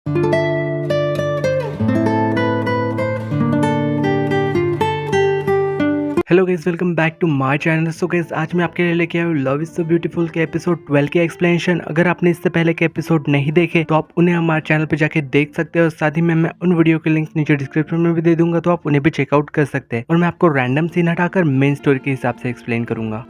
Hello guys, welcome back to my channel. So guys, आज मैं आपके लिए लेके आया हूँ लव इज सो ब्यूटीफुल के एपिसोड 12 के एक्सप्लेनेशन। अगर आपने इससे पहले के एपिसोड नहीं देखे तो आप उन्हें हमारे चैनल पे जाके देख सकते हो। साथ ही में मैं उन वीडियो के लिंक नीचे डिस्क्रिप्शन में भी दे दूंगा, तो आप उन्हें भी चेकआउट कर सकते हैं। और मैं आपको रैंडम सीन हटाकर मेन स्टोरी के हिसाब से एक्सप्लेन करूंगा।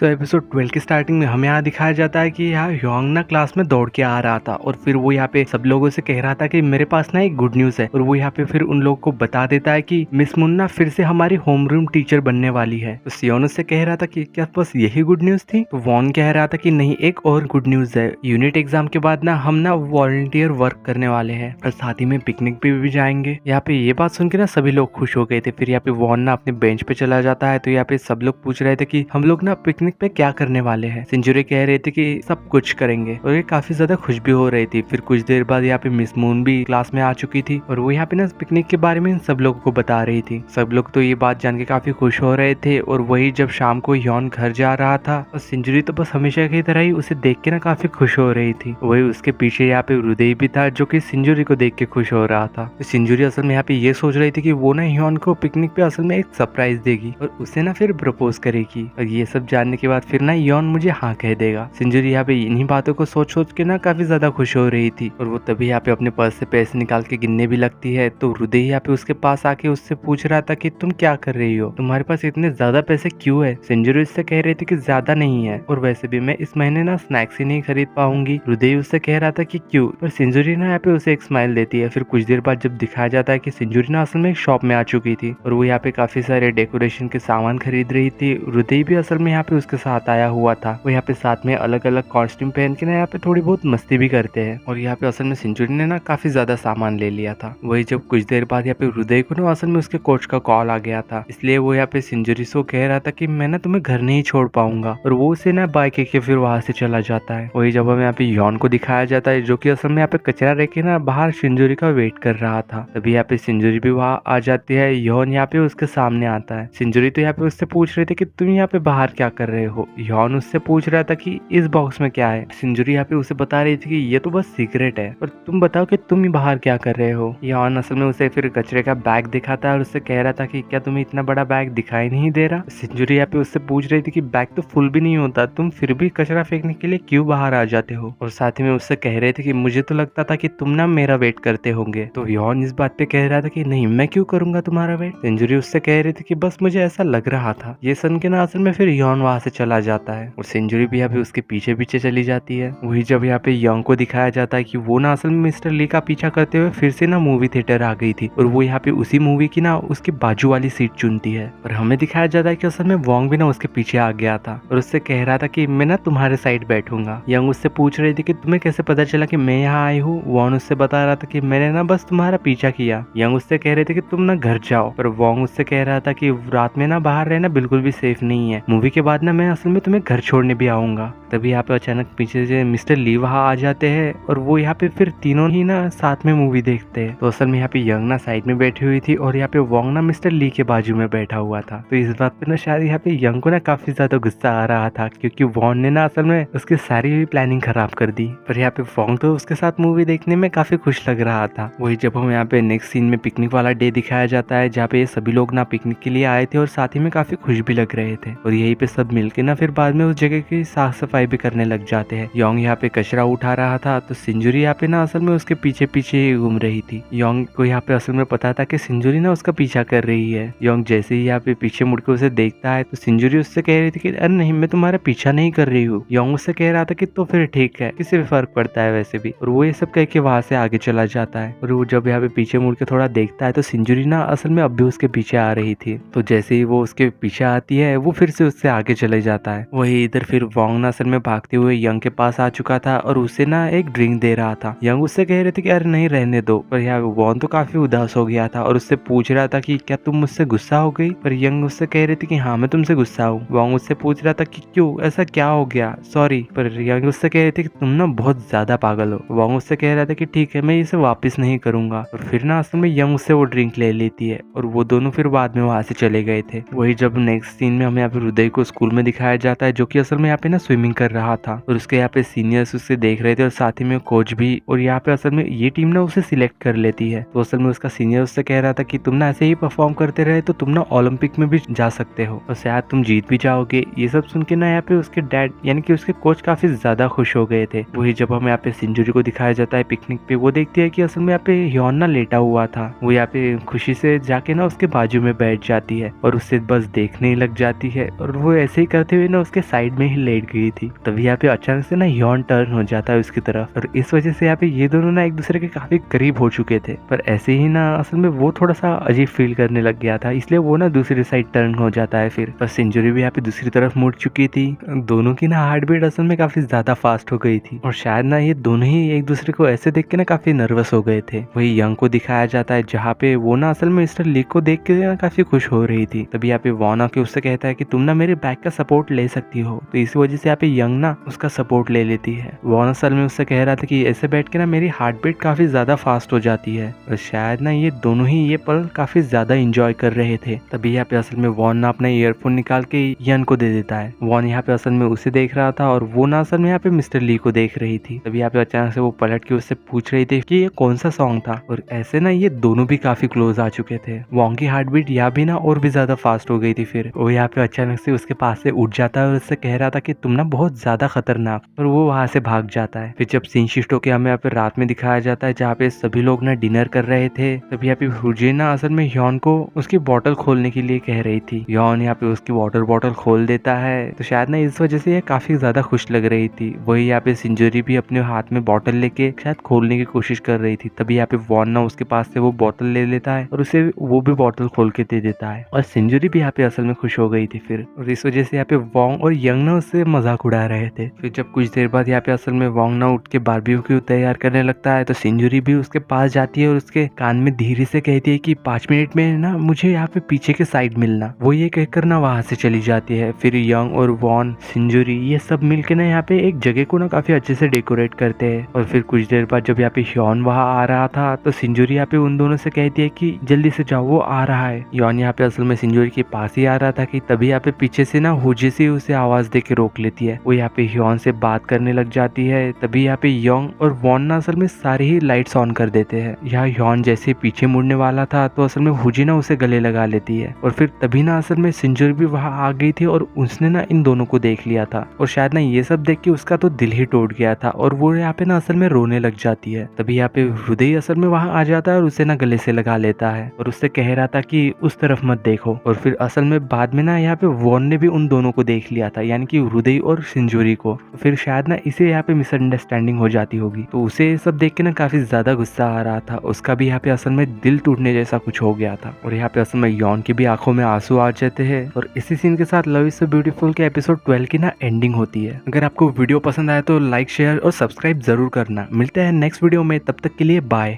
एपिसोड 12 की स्टार्टिंग में हमें यहाँ दिखाया जाता है कि यहाँ ह्योंग ना क्लास में दौड़ के आ रहा था और फिर वो यहाँ पे सब लोगों से कह रहा था कि मेरे पास ना एक गुड न्यूज है। और वो यहाँ पे फिर उन लोगों को बता देता है कि मिस मुन्ना फिर से हमारी होमरूम टीचर बनने वाली है। तो सियोन उससे कह रहा था कि क्या बस यही गुड न्यूज थी? तो वॉन कह रहा था कि नहीं, एक और गुड न्यूज है। यूनिट एग्जाम के बाद ना हम ना वॉलंटियर वर्क करने वाले हैं और साथ ही में पिकनिक पे भी जाएंगे। यहाँ पे ये बात सुन के ना सभी लोग खुश हो गए थे। फिर यहाँ पे वॉन ना अपने बेंच पे चला जाता है। तो यहाँ पे सब लोग पूछ रहे थे कि हम लोग ना पिकनिक पे क्या करने वाले हैं। सिंजुरी कह रहे थे कि सब कुछ करेंगे और ये काफी ज्यादा खुश भी हो रही थी। फिर कुछ देर बाद यहाँ पे मिस मून भी क्लास में आ चुकी थी और वो यहाँ पे ना पिकनिक के बारे में सब लोगों को बता रही थी। सब लोग तो ये बात जान के काफी खुश हो रहे थे। और वही जब शाम को यौन घर जा रहा था और सिंजुरी तो बस हमेशा की तरह ही उसे देख के ना काफी खुश हो रही थी। वही उसके पीछे यहाँ पे हृदय भी था जो कि सिंजुरी को देख के खुश हो रहा था। तो सिंजुरी असल में यहाँ पे ये सोच रही थी कि वो ना यौन को पिकनिक पे असल में एक सरप्राइज देगी और उसे ना फिर प्रपोज करेगी। और ये सब जानने के बाद फिर ना यौन मुझे हाँ कह देगा। सिंजुरी यहाँ पे इन्हीं बातों को सोच सोच के ना काफी ज्यादा खुश हो रही थी। और वो तभी यहाँ पे अपने पर्स से पैसे निकाल के गिनने भी लगती है। तो हृदय यहाँ पे उसके पास आके उससे पूछ रहा था कि तुम क्या कर रही हो, तुम्हारे पास इतने ज्यादा पैसे क्यों है? सिंजुरी उससे कह रही थी कि ज्यादा नहीं है और वैसे भी मैं इस महीने ना स्नैक्स ही नहीं खरीद पाऊंगी। हृदय उससे कह रहा था कि क्यों, पर सिंजुरी ना यहाँ पे उसे एक स्माइल देती है। फिर कुछ देर बाद जब दिखाया जाता है कि सिंजुरी ना असल में एक शॉप में आ चुकी थी और वो यहाँ पे काफी सारे डेकोरेशन के सामान खरीद रही थी। हृदय भी असल में यहाँ पे उसके साथ आया हुआ था। वो यहाँ पे साथ में अलग अलग कॉस्ट्यूम पहन के ना यहाँ पे थोड़ी बहुत मस्ती भी करते हैं। और यहाँ पे असल में सिंजुरी ने ना काफी ज्यादा सामान ले लिया था। वही जब कुछ देर बाद यहाँ पे हृदय को ना असल में उसके कोच का कॉल आ गया था, इसलिए वो यहाँ पे सिंजुरी से कह रहा था कि मैं ना तुम्हें घर नहीं छोड़ पाऊंगा। और वो उसे ना बाइक के फिर वहां से चला जाता है। वही जब हमें यहाँ पे यौन को दिखाया जाता है जो कि असल में यहाँ पे कचरा रह के ना बाहर सिंजुरी का वेट कर रहा था। तभी यहाँ पे सिंजुरी भी वहाँ आ जाती है। यौन यहाँ पे उसके सामने आता है। सिंजुरी तो यहाँ पे उससे पूछ रही थी कि तुम यहाँ पे बाहर क्या कर रहे हो। यौन उससे पूछ रहा था कि इस बॉक्स में क्या है। सिंजुरी यहाँ पे उसे बता रही थी कि ये तो बस सीक्रेट है, पर तुम बताओ कि तुम ही बाहर क्या कर रहे हो। यौन असल में उसे फिर कचरे का बैग दिखाता है और उससे कह रहा था कि क्या तुम्हें इतना बड़ा बैग दिखाई नहीं दे रहा। सिंजुरी यहाँ पे उससे पूछ रही थी कि बैग तो फुल भी नहीं होता, तुम फिर भी कचरा फेंकने के लिए क्यों बाहर आ जाते हो। और साथ ही में उससे कह रहे थे कि मुझे तो लगता था कि तुम ना मेरा वेट करते होंगे। तो यौन इस बात पे कह रहा था कि नहीं, मैं क्यों करूंगा तुम्हारा वेट। सिंजुरी उससे कह रही थी कि बस मुझे ऐसा लग रहा था। ये सुन के ना असल में फिर यौन वहां से चला जाता है और सिंजुरी भी यहाँ पे उसके पीछे पीछे चली जाती है। वही जब यहाँ पे यंग को दिखाया जाता है कि वो ना असल में मिस्टर ली का पीछा करते हुए फिर से ना मूवी थिएटर आ गई थी और वो यहाँ पे उसी मूवी की ना उसकी बाजू वाली सीट चुनती है। और हमें दिखाया जाता है कि असल में वोंग भी ना उसके पीछे आ गया था और उससे कह रहा था कि मैं ना तुम्हारे साइड बैठूंगा। यंग उससे पूछ रही थी कि तुम्हें कैसे पता चला कि मैं यहाँ आई हूँ। वॉन उससे बता रहा था कि मैंने ना बस तुम्हारा पीछा किया। यंग उससे कह रहे थे कि तुम ना घर जाओ, पर वोंग उससे कह रहा था कि रात में ना बाहर रहना बिल्कुल भी सेफ नहीं है। मूवी के बाद ना मैं असल में तुम्हें घर छोड़ने भी आऊंगा। तभी यहाँ पे अचानक पीछे से मिस्टर ली वहाँ आ जाते हैं और वो यहाँ पे फिर तीनों ही ना साथ में मूवी देखते हैं। तो असल में यहाँ पे यंग ना साइड में बैठी हुई थी और यहाँ पे वोंग ना मिस्टर ली के बाजू में बैठा हुआ था। तो इस बात पे ना शायद यहाँ पे यंग को ना काफी ज्यादा गुस्सा आ रहा था क्योंकि वोंग ने ना असल में उसकी सारी प्लानिंग खराब कर दी। पर यहाँ पे वोंग तो उसके साथ मूवी देखने में काफी खुश लग रहा था। वही जब हम यहाँ पे नेक्स्ट सीन में पिकनिक वाला डे दिखाया जाता है जहाँ पे सभी लोग ना पिकनिक के लिए आए थे और साथ ही में काफी खुश भी लग रहे थे। और यही पे सब मिलके ना फिर बाद में उस जगह की साफ सफाई भी करने लग जाते हैं। योंग यहाँ पे कचरा उठा रहा था तो सिंजुरी यहाँ पे ना असल में उसके पीछे पीछे ही घूम रही थी। योंग को यहाँ पे असल में पता था कि सिंजुरी ना उसका पीछा कर रही है। योंग जैसे ही यहाँ पे पीछे मुड़ के उसे देखता है तो सिंजुरी उससे कह रही थी कि अरे नहीं, मैं तुम्हारा पीछा नहीं कर रही हूँ। योंग उससे कह रहा था कि तो फिर ठीक है, किसी भी फर्क पड़ता है वैसे भी। और वो ये सब कह के वहां से आगे चला जाता है। और वो जब यहाँ पे पीछे मुड़ के थोड़ा देखता है तो सिंजुरी ना असल में अब भी उसके पीछे आ रही थी। तो जैसे ही वो उसके पीछे आती है वो फिर से उससे आगे चले जाता है। वही इधर फिर वोंग ना असल में भागते हुए यंग के पास आ चुका था और उसे ना एक ड्रिंक दे रहा था। यंग उससे कह रहे थे कि अरे नहीं, रहने दो। पर यहाँ वोंग तो काफी उदास हो गया था और उससे पूछ रहा था कि क्या तुम मुझसे गुस्सा हो गई। पर यंग उससे कह रहे थे कि हाँ, मैं तुमसे गुस्सा हूँ। वोंग उससे पूछ रहा था कि क्यों, ऐसा क्या हो गया, सॉरी। पर यंग उससे कह रहे थे कि तुम ना बहुत ज्यादा पागल हो। वोंग उससे कह रहा था कि ठीक है, मैं इसे वापस नहीं करूंगा। और फिर ना असल में यंग उससे वो ड्रिंक ले लेती है और वो दोनों फिर बाद में वहां से चले गए थे। वही जब नेक्स्ट सीन में हमें यहाँ पे हृदय को स्कूल पूल में दिखाया जाता है जो कि असल में यहाँ पे ना स्विमिंग कर रहा था और उसके यहाँ पे सीनियर्स उससे देख रहे थे और साथ ही में कोच भी। और यहाँ पे असल में ये टीम ना उसे सिलेक्ट कर लेती है। तो असल में उसका सीनियर उससे कह रहा था कि तुम ना ऐसे ही परफॉर्म करते रहे तो तुम ना ओलंपिक में भी जा सकते हो और शायद तुम जीत भी जाओगे। ये सब सुन के ना यहाँ पे उसके डैड यानी कि उसके कोच काफी ज्यादा खुश हो गए थे। वही जब हमें यहाँ पे सिंजूरी को दिखाया जाता है पिकनिक पे, वो देखती है कि असल में यहाँ पे ह्योन ना लेटा हुआ था। वो यहाँ पे खुशी से जाके ना उसके बाजू में बैठ जाती है और उससे बस देखने ही लग जाती है और वो ऐसे ही करते हुए ना उसके साइड में ही लेट गई थी। तभी यहाँ पे अचानक से ना ह्योन टर्न हो जाता है उसकी तरफ और इस वजह से यहाँ पे ये दोनों ना एक दूसरे के काफी करीब हो चुके थे। पर ऐसे ही ना असल में वो थोड़ा सा अजीब फील करने लग गया था, इसलिए वो ना दूसरी साइड टर्न हो जाता है। फिर बस सिंजूरी भी यहाँ पे दूसरी तरफ मुड़ चुकी थी। दोनों की ना हार्ट बीट असल में काफी ज्यादा फास्ट हो गई थी और शायद ना ये दोनों ही एक दूसरे को ऐसे देख के ना काफी नर्वस हो गए थे। वही यंग को दिखाया जाता है जहाँ पे वो ना असल में मिस्टर ली को देख के ना काफी खुश हो रही थी। तभी यहाँ पे वॉन आके उससे कहता है कि तुम ना मेरे बैक का सपोर्ट ले सकती हो। तो इस वजह से यहाँ पे यंग ना उसका सपोर्ट ले लेती है। वॉन असल में उससे कह रहा था कि ऐसे बैठ के ना मेरी हार्ट बीट काफी ज्यादा फास्ट हो जाती है और शायद ना ये दोनों ही ये पल काफी ज्यादा इंजॉय कर रहे थे। तभी यहाँ पे असल में वॉन ना अपना ईयरफोन निकाल के यन को दे देता है। वॉन यहाँ पे असल में उसे देख रहा था और वो ना असल में यहाँ पे मिस्टर ली को देख रही थी। तभी यहाँ पे अचानक से वो पलट के उससे पूछ रही थी कि ये कौन सा सॉन्ग था और ऐसे ना ये दोनों भी काफी क्लोज आ चुके थे। वॉन्ग की हार्ट बीट यहाँ भी ना और भी ज्यादा फास्ट हो गई थी। फिर वो यहाँ पे अचानक से उसके पास से उठ जाता है और उससे कह रहा था कि तुम ना बहुत ज्यादा खतरनाक, और वो वहां से भाग जाता है। फिर जब सीन शिफ्ट होकर हमें यहाँ पे रात में दिखाया जाता है जहाँ पे सभी लोग ना डिनर कर रहे थे। तभी यहाँ पे हुजे ना असल में ह्योन को उसकी बोतल खोलने के लिए कह रही थी। ह्योन यहाँ पे उसकी वाटर बोतल खोल देता है तो शायद ना इस वजह से ये काफी ज्यादा खुश लग रही थी। वही यहाँ पे सिंजूरी भी अपने हाथ में बोतल लेके शायद खोलने की कोशिश कर रही थी। तभी यहाँ पे वॉन ना उसके पास से वो बोतल ले लेता है और उसे वो भी बोतल खोल के दे देता है और सिंजूरी भी यहाँ पे असल में खुश हो गई थी। फिर और इस वजह से यहाँ पे वॉन्ग और यंग ना उससे मजाक उड़ा रहे थे। फिर जब कुछ देर बाद यहाँ पे असल में वॉन्ग ना उठ के बारबेक्यू तैयार करने लगता है तो सिंजूरी भी उसके पास जाती है और उसके कान में धीरे से कहती है कि 5 मिनट में ना मुझे यहाँ पे पीछे के साइड मिलना। वो ये कहकर ना वहां से चली जाती है। फिर यंग और वॉन, सिंजूरी ये सब मिलके ना यहाँ पे एक जगह को ना काफी अच्छे से डेकोरेट करते हैं। और फिर कुछ देर बाद जब यहाँ पे ह्योन वहां आ रहा था तो सिंजूरी यहाँ पे उन दोनों से कहती है कि जल्दी से जाओ, वो आ रहा है। ह्योन यहाँ पे असल में सिंजूरी के पास ही आ रहा था कि तभी यहाँ पे पीछे से ना हुजे से उसे आवाज दे के रोक लेती है। वो यहाँ पे ह्योन से बात करने लग जाती है। तभी यहाँ पे यंग और वॉन ना असल में सारे ही लाइट्स ऑन कर देते हैं। यहाँ ह्योन जैसे पीछे मुड़ने वाला था तो असल में हुजी ना उसे गले लगा लेती है और फिर तभी ना असल में सिंजूरी भी वहां आ गई थी और उसने ना इन दोनों को देख लिया था और शायद ना ये सब देख के उसका तो दिल ही टूट गया था और वो यहाँ पे ना असल में रोने लग जाती है। तभी यहाँ पे हृदय असल में वहां आ जाता है और उसे ना गले से लगा लेता है और उससे कह रहा था कि उस तरफ मत देखो। और फिर असल में बाद में ना यहाँ पे वॉन ने भी उन दोनों को देख लिया था, यानी कि हृदय और सिंजूरी को। फिर शायद ना इसे यहाँ पे मिसअंडरस्टैंडिंग हो जाती होगी तो उसे सब देख के ना काफी ज्यादा गुस्सा आ रहा था। उसका भी यहाँ पे असल में दिल टूटने जैसा कुछ हो गया था और यहाँ पे असल में यॉन की भी आंखों में आंसू आ जाते हैं। और इसी सीन के साथ लव इज सो ब्यूटीफुल के एपिसोड 12 की ना एंडिंग होती है। अगर आपको वीडियो पसंद आया तो लाइक, शेयर और सब्सक्राइब जरूर करना। मिलते हैं नेक्स्ट वीडियो में, तब तक के लिए बाय।